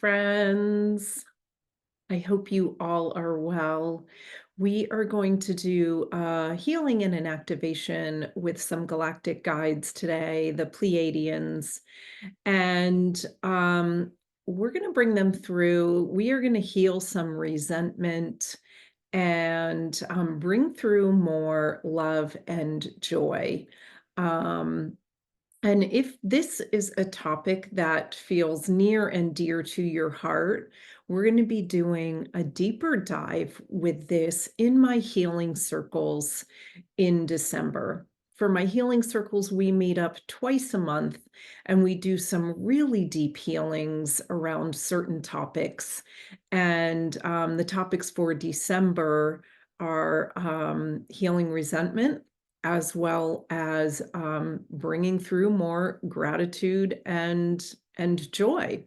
friends. I hope you all are well. We are going to do a healing and an activation with some galactic guides today, the Pleiadians, and we're going to bring them through. We are going to heal some resentment and bring through more love and joy. Um, and if this is a topic that feels near and dear to your heart, we're going to be doing a deeper dive with this in my healing circles in December. For my healing circles, we meet up twice a month and we do some really deep healings around certain topics. And the topics for December are healing resentment, as well as bringing through more gratitude and joy.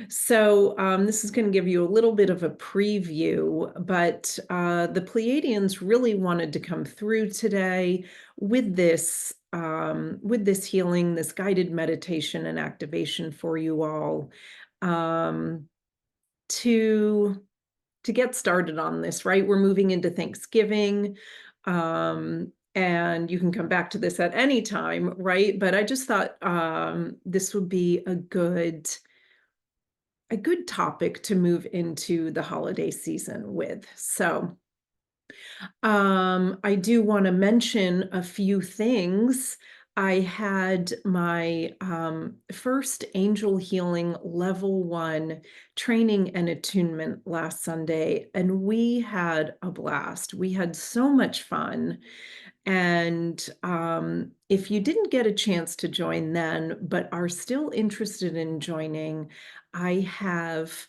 So this is going to give you a little bit of a preview, but the Pleiadians really wanted to come through today with this healing, this guided meditation and activation for you all, um, to get started on this, right? We're moving into Thanksgiving. And you can come back to this at any time, right? But I just thought this would be a good topic to move into the holiday season with. So I do want to mention a few things. I had my first angel healing level 1 training and attunement last Sunday, and we had a blast. We had so much fun. And if you didn't get a chance to join then, but are still interested in joining, I have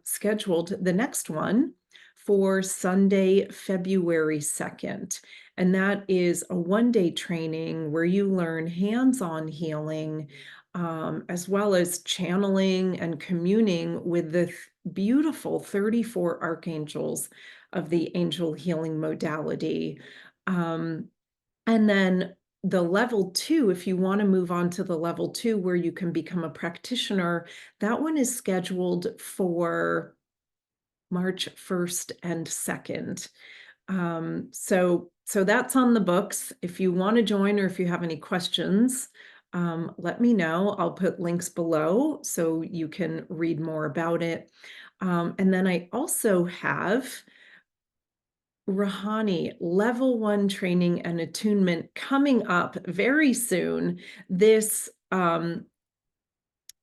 scheduled the next one for Sunday, February 2nd. And that is a one-day training where you learn hands-on healing, as well as channeling and communing with the beautiful 34 archangels of the angel healing modality. And then the level 2, if you want to move on to the level 2 where you can become a practitioner, that one is scheduled for March 1st and 2nd. So that's on the books. If you want to join or if you have any questions, let me know. I'll put links below so you can read more about it. And then I also have Rahanni Level 1 training and attunement coming up very soon, this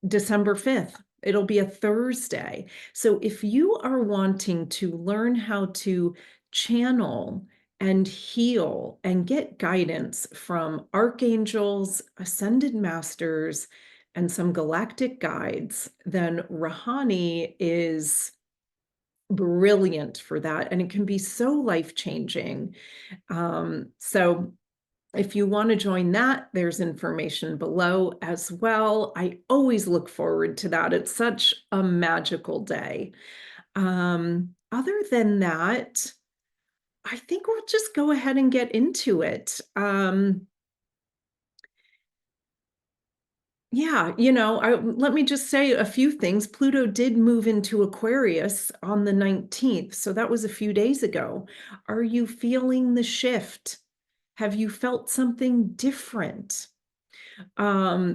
December 5th. It'll be a Thursday. So if you are wanting to learn how to channel and heal and get guidance from archangels, ascended masters, and some galactic guides, then Rahanni is brilliant for that. And it can be so life-changing. So if you want to join that, there's information below as well. I always look forward to that. It's such a magical day. Other than that, I think we'll just go ahead and get into it. Yeah, let me just say a few things. Pluto did move into Aquarius on the 19th, so that was a few days ago. Are you feeling the shift? Have you felt something different?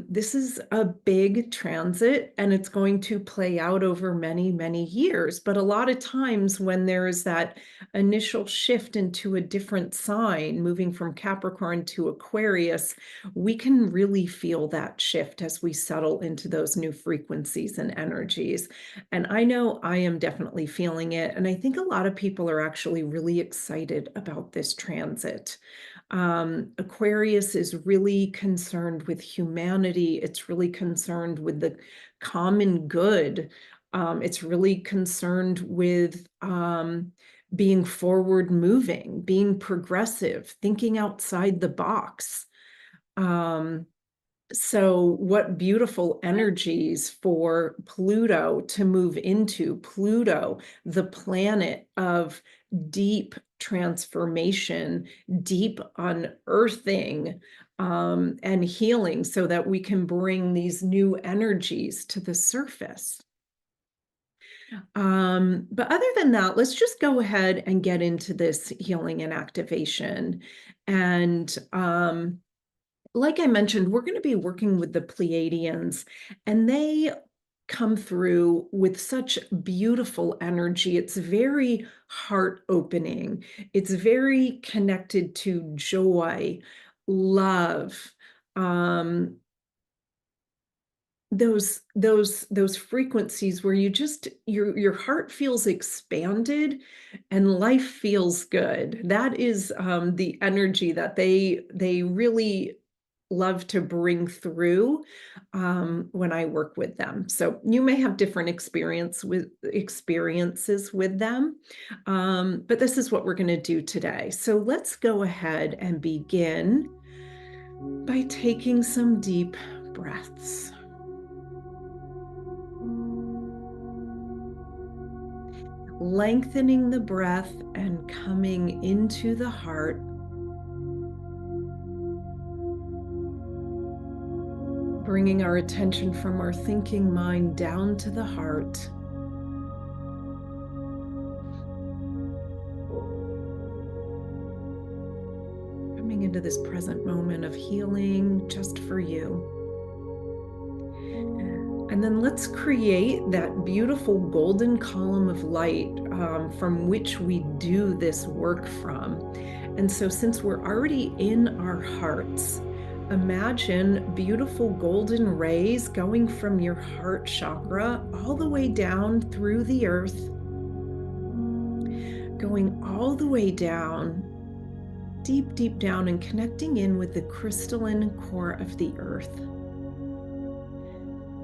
This is a big transit and it's going to play out over many, many years. But a lot of times when there is that initial shift into a different sign, moving from Capricorn to Aquarius, we can really feel that shift as we settle into those new frequencies and energies. And I know I am definitely feeling it. And I think a lot of people are actually really excited about this transit. Aquarius is really concerned with humanity. It's really concerned with the common good. It's really concerned with being forward moving, being progressive, thinking outside the box. So what beautiful energies for Pluto to move into. Pluto, the planet of deep transformation, deep unearthing, and healing so that we can bring these new energies to the surface. But other than that, let's just go ahead and get into this healing and activation. And like I mentioned, we're going to be working with the Pleiadians, and they come through with such beautiful energy. It's very heart opening, it's very connected to joy, love. Um, those frequencies where you just your heart feels expanded and life feels good. That is the energy that they really love to bring through when I work with them. So you may have different experiences with them, but this is what we're going to do today. So let's go ahead and begin by taking some deep breaths. Lengthening the breath and coming into the heart. Bringing our attention from our thinking mind down to the heart. Coming into this present moment of healing just for you. And then let's create that beautiful golden column of light from which we do this work from. And so since we're already in our hearts, imagine beautiful golden rays going from your heart chakra all the way down through the earth, going all the way down, deep, deep down, and connecting in with the crystalline core of the earth.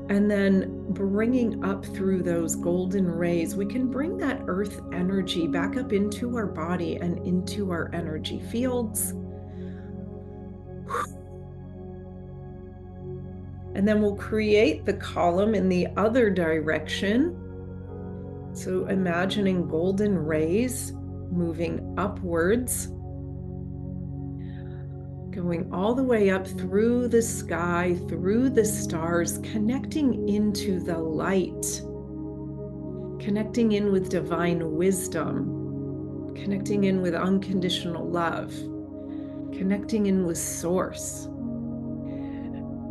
And then bringing up through those golden rays, we can bring that earth energy back up into our body and into our energy fields. And then we'll create the column in the other direction. So imagining golden rays moving upwards, going all the way up through the sky, through the stars, connecting into the light, connecting in with divine wisdom, connecting in with unconditional love, connecting in with source.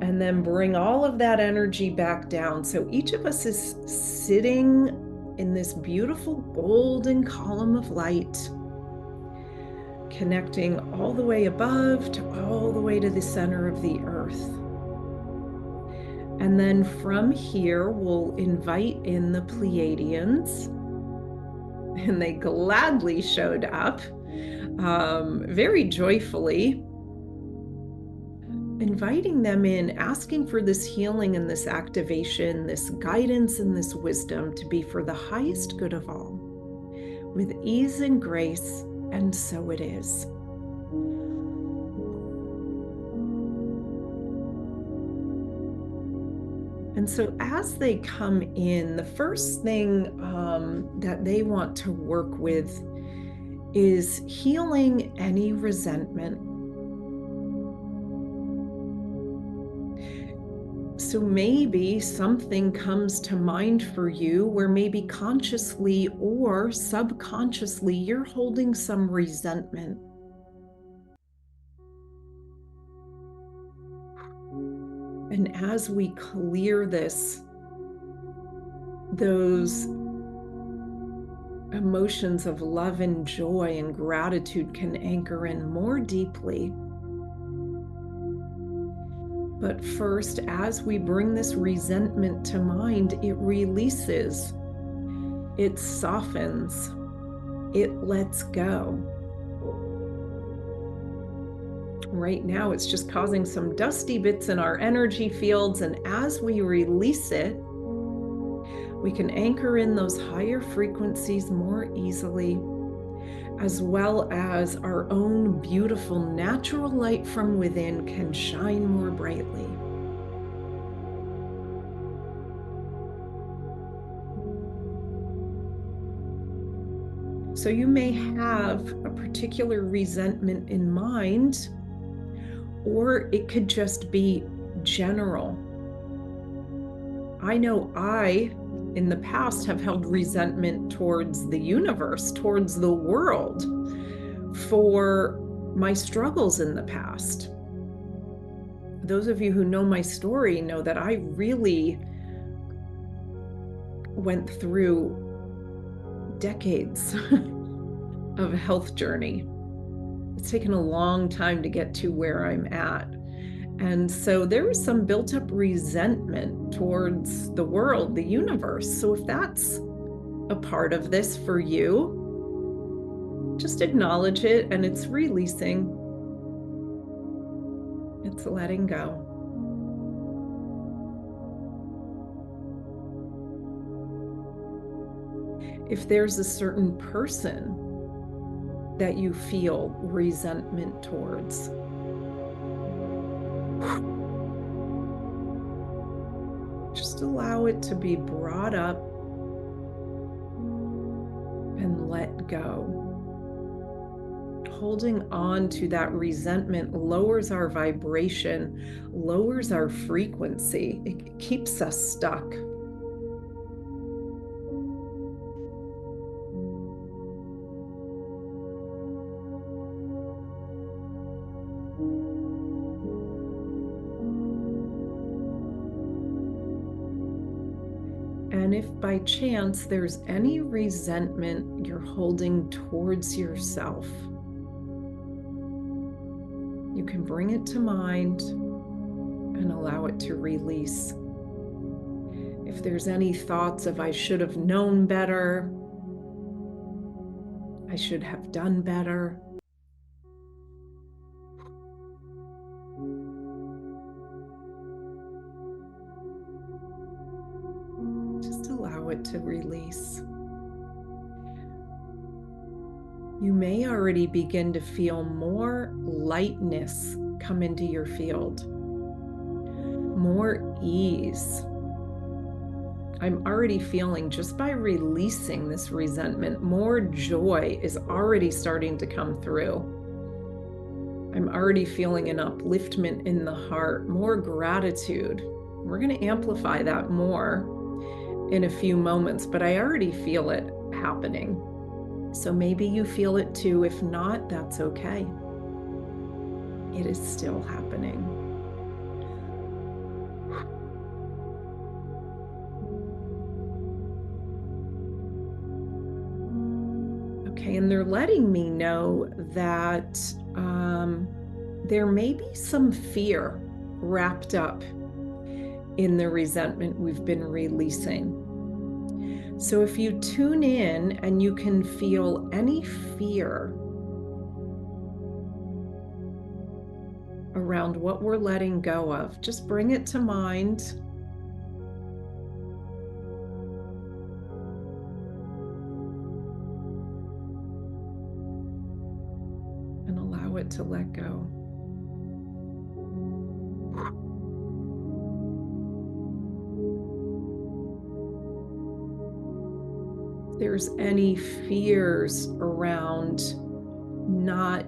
And then bring all of that energy back down. So each of us is sitting in this beautiful golden column of light, connecting all the way above to all the way to the center of the earth. And then from here, we'll invite in the Pleiadians, and they gladly showed up very joyfully, inviting them in, asking for this healing and this activation, this guidance and this wisdom to be for the highest good of all, with ease and grace, and so it is. And so as they come in, the first thing that they want to work with is healing any resentment. So maybe something comes to mind for you where maybe consciously or subconsciously you're holding some resentment. And as we clear this, those emotions of love and joy and gratitude can anchor in more deeply. But first, as we bring this resentment to mind, it releases, it softens, it lets go. Right now, it's just causing some dusty bits in our energy fields, and as we release it, we can anchor in those higher frequencies more easily, as well as our own beautiful natural light from within can shine more brightly. So you may have a particular resentment in mind, or it could just be general. I know I in the past have held resentment towards the universe, towards the world, for my struggles in the past. Those of you who know my story know that I really went through decades of a health journey. It's taken a long time to get to where I'm at. And so there was some built up resentment towards the world, the universe. So if that's a part of this for you, just acknowledge it, and it's releasing. It's letting go. If there's a certain person that you feel resentment towards, just allow it to be brought up and let go. Holding on to that resentment lowers our vibration, lowers our frequency. It keeps us stuck. And if by chance there's any resentment you're holding towards yourself, you can bring it to mind and allow it to release. If there's any thoughts of I should have known better, I should have done better, just allow it to release. You may already begin to feel more lightness come into your field, more ease. I'm already feeling, just by releasing this resentment, more joy is already starting to come through. I'm already feeling an upliftment in the heart, more gratitude. We're going to amplify that more in a few moments, but I already feel it happening. So maybe you feel it too. If not, that's okay. It is still happening. Okay, and they're letting me know that there may be some fear wrapped up in the resentment we've been releasing. So if you tune in and you can feel any fear around what we're letting go of, just bring it to mind. And allow it to let go. If there's any fears around not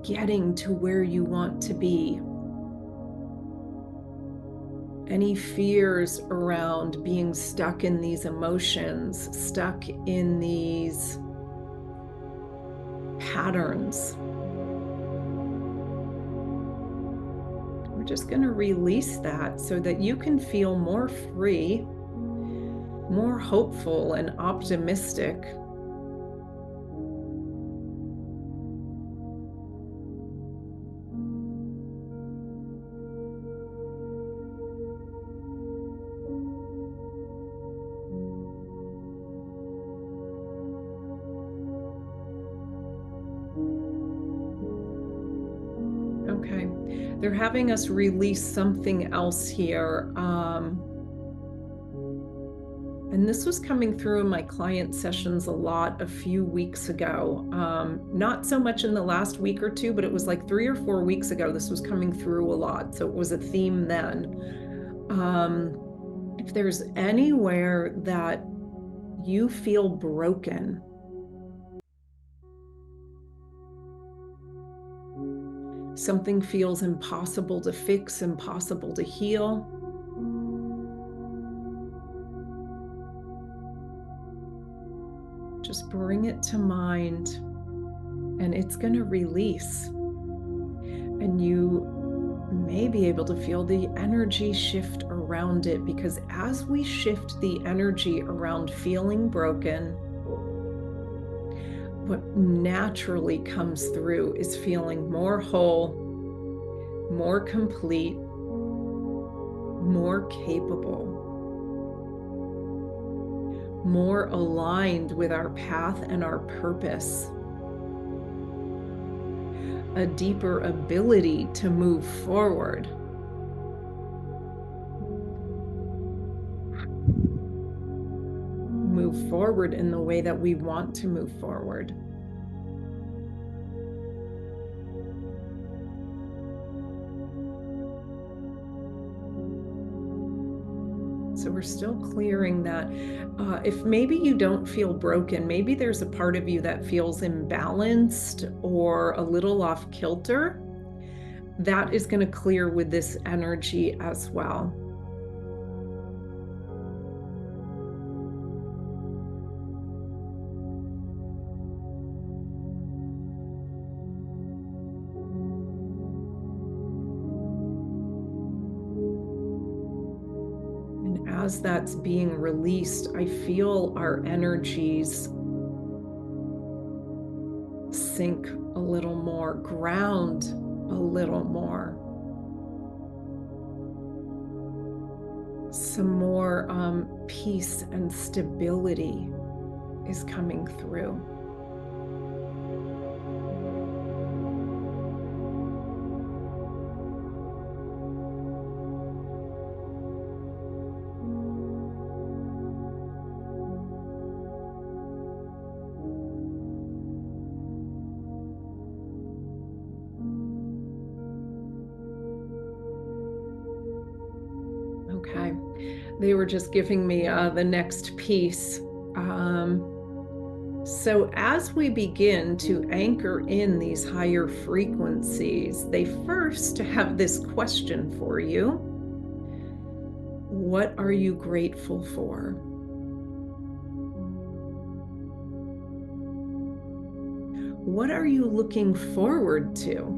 getting to where you want to be, any fears around being stuck in these emotions, stuck in these patterns, we're just going to release that so that you can feel more free, more hopeful and optimistic. Okay, they're having us release something else here. And this was coming through in my client sessions a lot a few weeks ago. Not so much in the last week or two, but it was like 3 or 4 weeks ago, this was coming through a lot. So it was a theme then. If there's anywhere that you feel broken, something feels impossible to fix, impossible to heal, just bring it to mind, and it's going to release. And you may be able to feel the energy shift around it, because as we shift the energy around feeling broken, what naturally comes through is feeling more whole, more complete, more capable, more aligned with our path and our purpose, a deeper ability to move forward. Move forward in the way that we want to move forward. So we're still clearing that. If maybe you don't feel broken, maybe there's a part of you that feels imbalanced or a little off kilter, that is going to clear with this energy as well. And as that's being released, I feel our energies sink a little more, ground a little more. Some more peace and stability is coming through. Okay, they were just giving me the next piece. So as we begin to anchor in these higher frequencies, they first have this question for you. What are you grateful for? What are you looking forward to?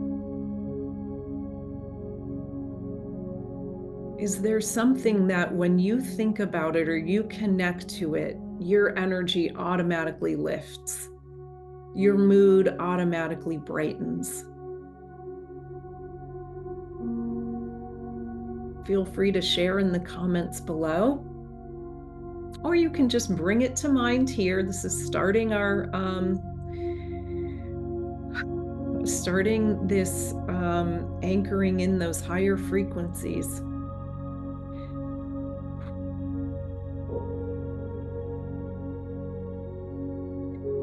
Is there something that when you think about it or you connect to it, your energy automatically lifts? Your mood automatically brightens? Feel free to share in the comments below. Or you can just bring it to mind here. This is starting our anchoring in those higher frequencies.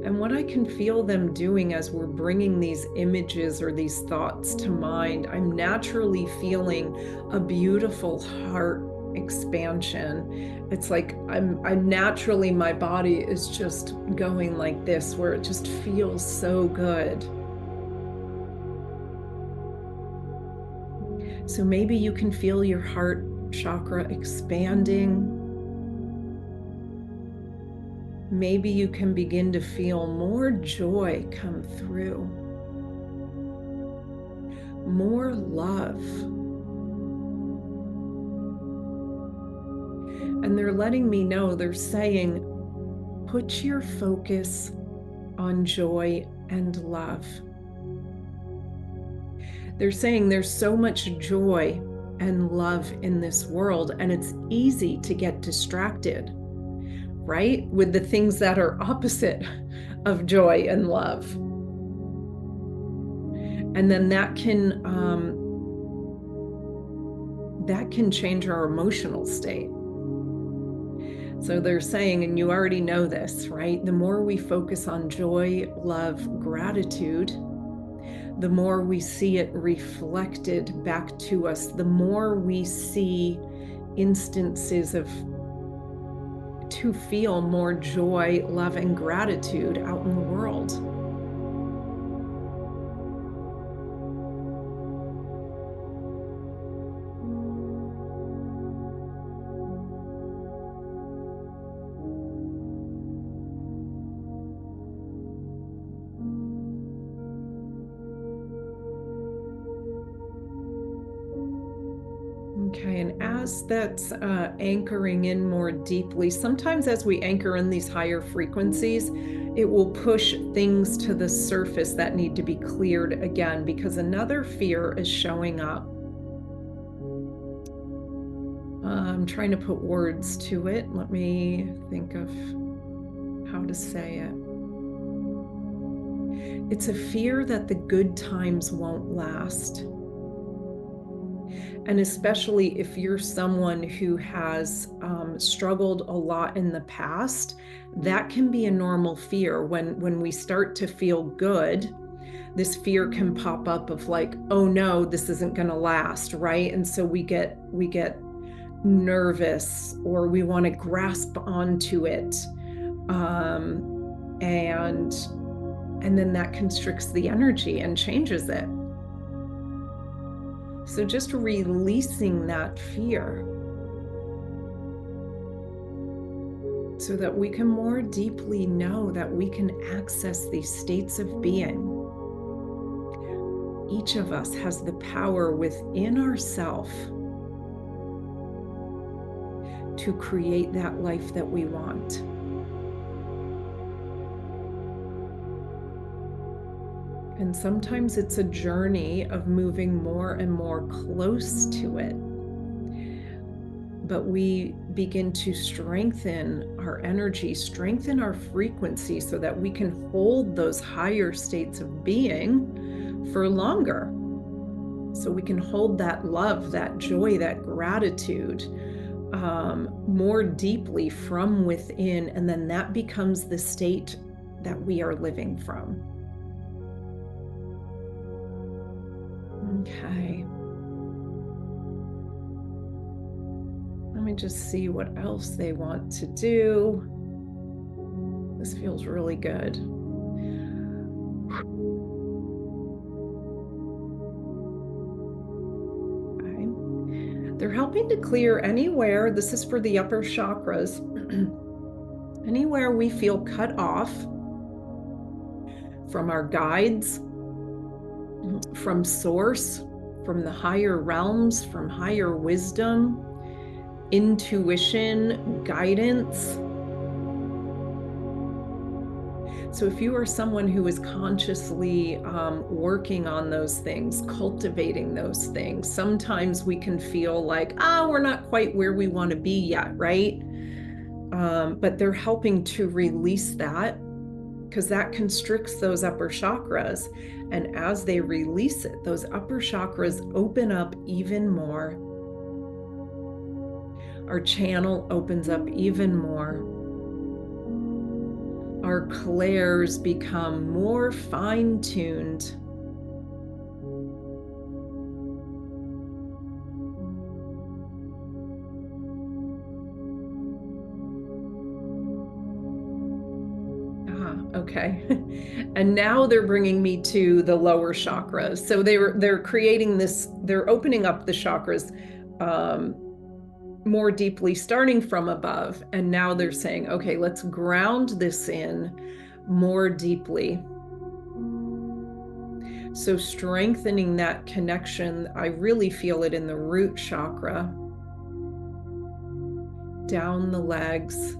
And what I can feel them doing as we're bringing these images or these thoughts to mind, I'm naturally feeling a beautiful heart expansion. It's like I'm naturally, my body is just going like this, where it just feels so good. So maybe you can feel your heart chakra expanding. Maybe you can begin to feel more joy come through, more love. And they're letting me know, they're saying, put your focus on joy and love. They're saying there's so much joy and love in this world, and it's easy to get distracted, right? With the things that are opposite of joy and love. And then that can change our emotional state. So they're saying, and you already know this, right? The more we focus on joy, love, gratitude, the more we see it reflected back to us, the more we see instances to feel more joy, love, and gratitude out in the world. Okay, and as that's anchoring in more deeply, sometimes as we anchor in these higher frequencies, it will push things to the surface that need to be cleared again because another fear is showing up. I'm trying to put words to it. Let me think of how to say it. It's a fear that the good times won't last. And especially if you're someone who has struggled a lot in the past, that can be a normal fear. When we start to feel good, this fear can pop up of like, oh no, this isn't going to last, right? And so we get nervous, or we want to grasp onto it, and then that constricts the energy and changes it. So just releasing that fear so that we can more deeply know that we can access these states of being. Each of us has the power within ourselves to create that life that we want. And sometimes it's a journey of moving more and more close to it. But we begin to strengthen our energy, strengthen our frequency so that we can hold those higher states of being for longer. So we can hold that love, that joy, that gratitude more deeply from within. And then that becomes the state that we are living from. Okay. Let me just see what else they want to do. This feels really good. Okay. They're helping to clear anywhere, this is for the upper chakras, anywhere we feel cut off from our guides, from source, from the higher realms, from higher wisdom, intuition, guidance. So if you are someone who is consciously working on those things, cultivating those things, sometimes we can feel like, we're not quite where we want to be yet, right? But they're helping to release that, because that constricts those upper chakras. And as they release it, those upper chakras open up even more. Our channel opens up even more. Our clairs become more fine-tuned. Okay. And now they're bringing me to the lower chakras. So they're creating this, they're opening up the chakras more deeply, starting from above. And now they're saying, okay, let's ground this in more deeply. So strengthening that connection, I really feel it in the root chakra, down the legs.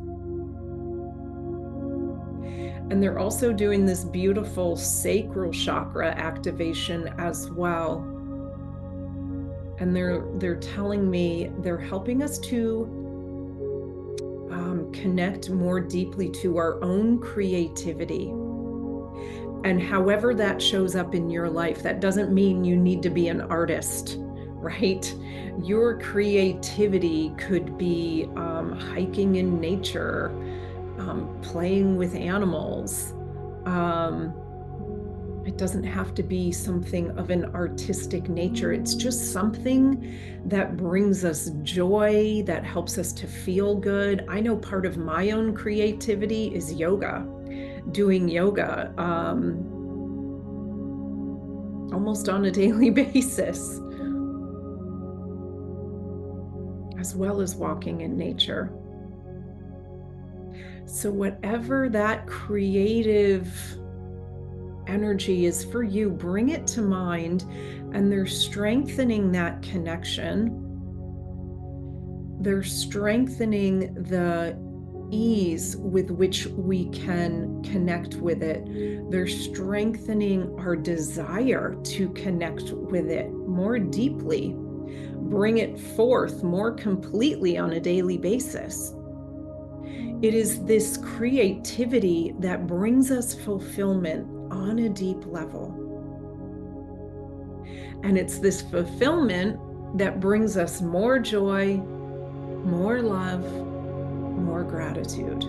And they're also doing this beautiful sacral chakra activation as well. And they're telling me, they're helping us to connect more deeply to our own creativity. And however that shows up in your life, that doesn't mean you need to be an artist, right? Your creativity could be hiking in nature, playing with animals. It doesn't have to be something of an artistic nature. It's just something that brings us joy, that helps us to feel good. I know part of my own creativity is yoga, doing yoga almost on a daily basis, as well as walking in nature. So whatever that creative energy is for you, bring it to mind, and they're strengthening that connection. They're strengthening the ease with which we can connect with it. They're strengthening our desire to connect with it more deeply, bring it forth more completely on a daily basis. It is this creativity that brings us fulfillment on a deep level. And it's this fulfillment that brings us more joy, more love, more gratitude.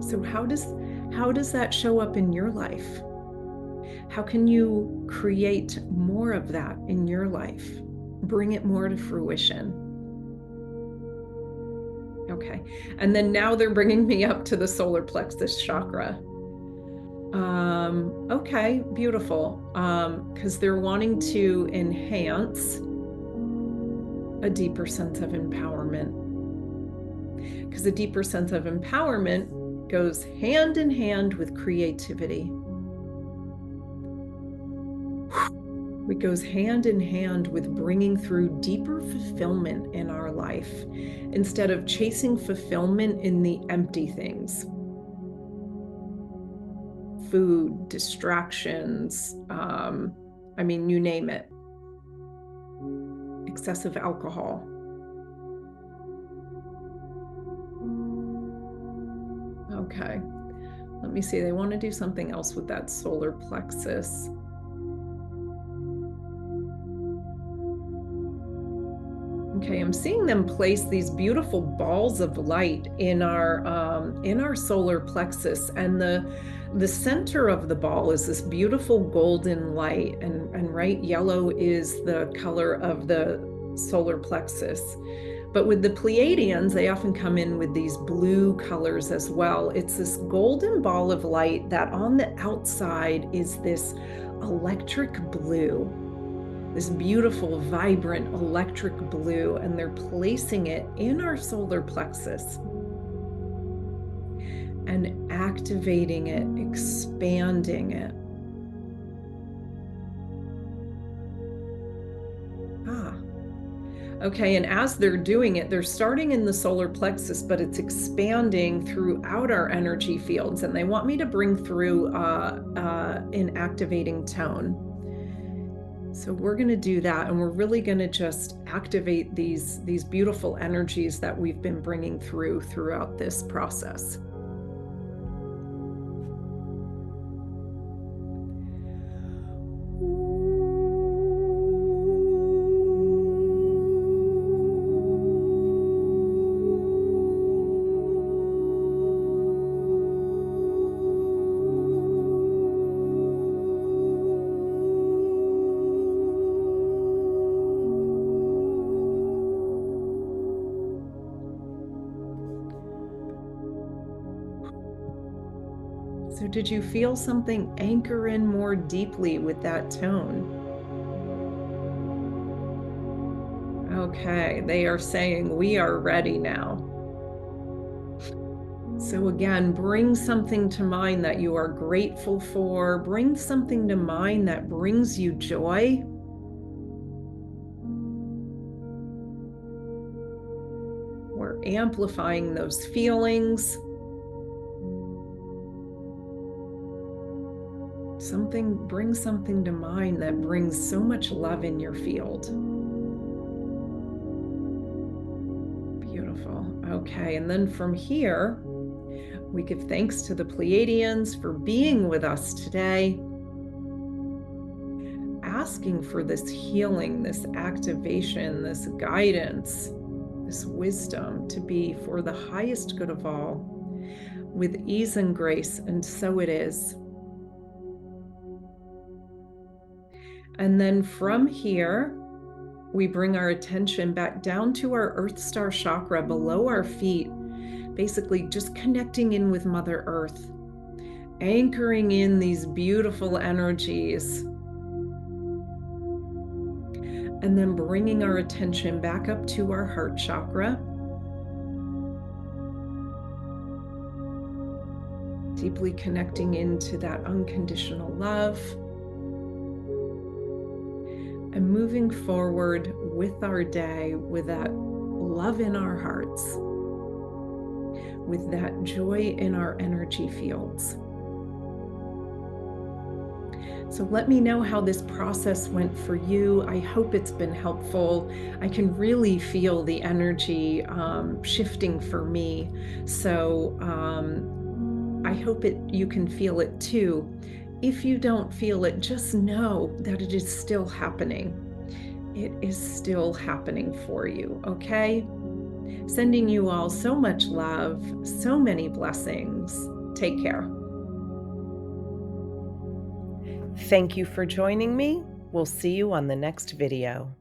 So how does that show up in your life? How can you create more of that in your life? Bring it more to fruition. Okay. And then now they're bringing me up to the solar plexus chakra. Okay, beautiful. Because they're wanting to enhance a deeper sense of empowerment. Because a deeper sense of empowerment goes hand in hand with creativity. It goes hand in hand with bringing through deeper fulfillment in our life instead of chasing fulfillment in the empty things. Food, distractions, you name it. Excessive alcohol. Okay, let me see. They want to do something else with that solar plexus. Okay, I'm seeing them place these beautiful balls of light in our solar plexus, and the center of the ball is this beautiful golden light, and right, yellow is the color of the solar plexus. But with the Pleiadians, they often come in with these blue colors as well. It's this golden ball of light that on the outside is this electric blue. This beautiful, vibrant electric blue, and they're placing it in our solar plexus and activating it, expanding it. Okay, and as they're doing it, they're starting in the solar plexus, but it's expanding throughout our energy fields, and they want me to bring through an activating tone. So we're going to do that, and we're really going to just activate these beautiful energies that we've been bringing throughout this process. So did you feel something anchor in more deeply with that tone? Okay, they are saying we are ready now. So again, bring something to mind that you are grateful for. Bring something to mind that brings you joy. We're amplifying those feelings. Bring something to mind that brings so much love in your field. Beautiful. Okay, and then from here, we give thanks to the Pleiadians for being with us today, asking for this healing, this activation, this guidance, this wisdom to be for the highest good of all, with ease and grace, and so it is. And then from here, we bring our attention back down to our Earth Star chakra below our feet, basically just connecting in with Mother Earth, anchoring in these beautiful energies, and then bringing our attention back up to our heart chakra, deeply connecting into that unconditional love. and moving forward with our day with that love in our hearts, with that joy in our energy fields. So let me know how this process went for you. I hope it's been helpful. I can really feel the energy shifting for me. So I hope you can feel it too. If you don't feel it, just know that it is still happening. It is still happening for you, okay? Sending you all so much love, so many blessings. Take care. Thank you for joining me. We'll see you on the next video.